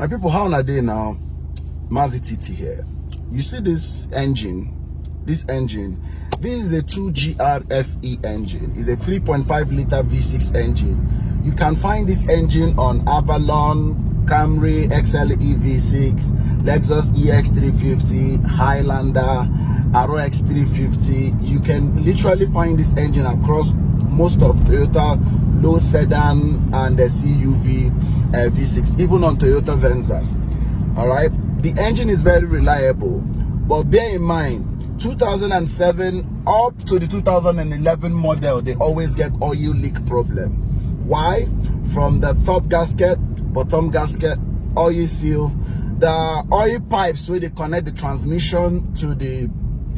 My people, how are they now? Mazi TT here. You see this engine? This is a 2GRFE engine. It's a 3.5 liter V6 engine. You can find this engine on Avalon, Camry, XLE V6, Lexus EX350, Highlander, RX 350. You can literally find this engine across most of Toyota low sedan and the CUV V6, even on Toyota Venza. All right, the engine is very reliable, but bear in mind 2007 up to the 2011 model, they always get oil leak problem. Why? From the top gasket, bottom gasket, oil seal, the oil pipes where they connect the transmission to the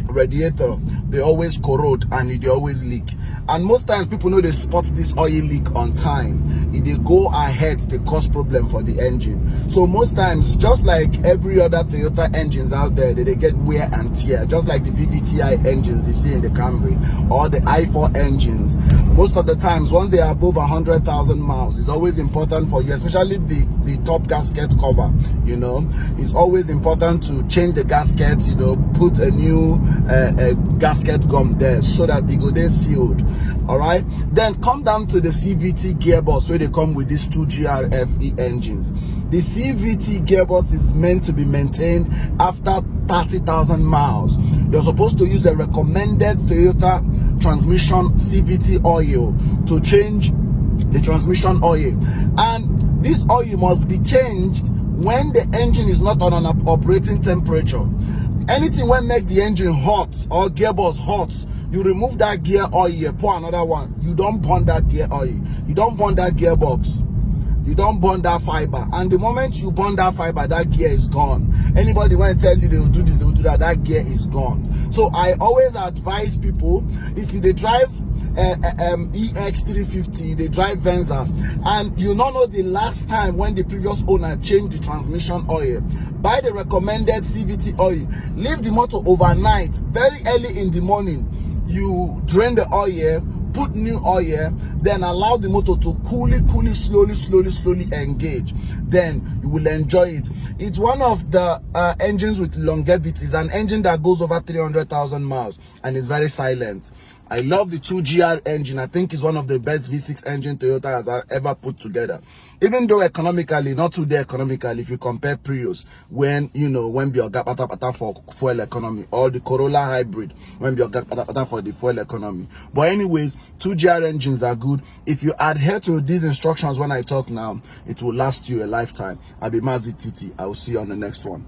radiator, they always corrode and they always leak. And most times people know they spot this oil leak on time. If they go ahead, they cause problem for the engine. So most times, just like every other Toyota engines out there, they get wear and tear, just like the VVTi engines you see in the Camry or the i4 engines. Most of the times, once they are above 100,000 miles, it's always important for you, especially the top gasket cover, you know, it's always important to change the gasket, you know, put a new gasket gum there so that they go there sealed. All right, then come down to the CVT gearbox where they come with these 2GRFE engines. The CVT gearbox is meant to be maintained after 30,000 miles. You're supposed to use a recommended Toyota transmission CVT oil to change the transmission oil, and this oil must be changed when the engine is not on an operating temperature. Anything will make the engine hot or gearbox hot, you remove that gear oil, pour another one. You don't burn that gear oil, you don't burn that gearbox, you don't burn that fiber. And the moment you burn that fiber, that gear is gone. Anybody want to tell you they will do this, they will do that, that gear is gone. So I always advise people, if they drive EX350, they drive Venza, and you don't know the last time when the previous owner changed the transmission oil, buy the recommended CVT oil, leave the motor overnight, very early in the morning, you drain the oil, put new oil, then allow the motor to coolly, slowly engage. Then you will enjoy it. It's one of the engines with longevity. It's an engine that goes over 300,000 miles and is very silent. I love the 2GR engine. I think it's one of the best V6 engine Toyota has ever put together. Even though economically, not too economical if you compare Prius, when be a gap for fuel economy, or the Corolla hybrid when be a gap for the fuel economy. But anyways, 2GR engines are good. If you adhere to these instructions when I talk now, it will last you a lifetime. I'll be Mazi TT. I will see you on the next one.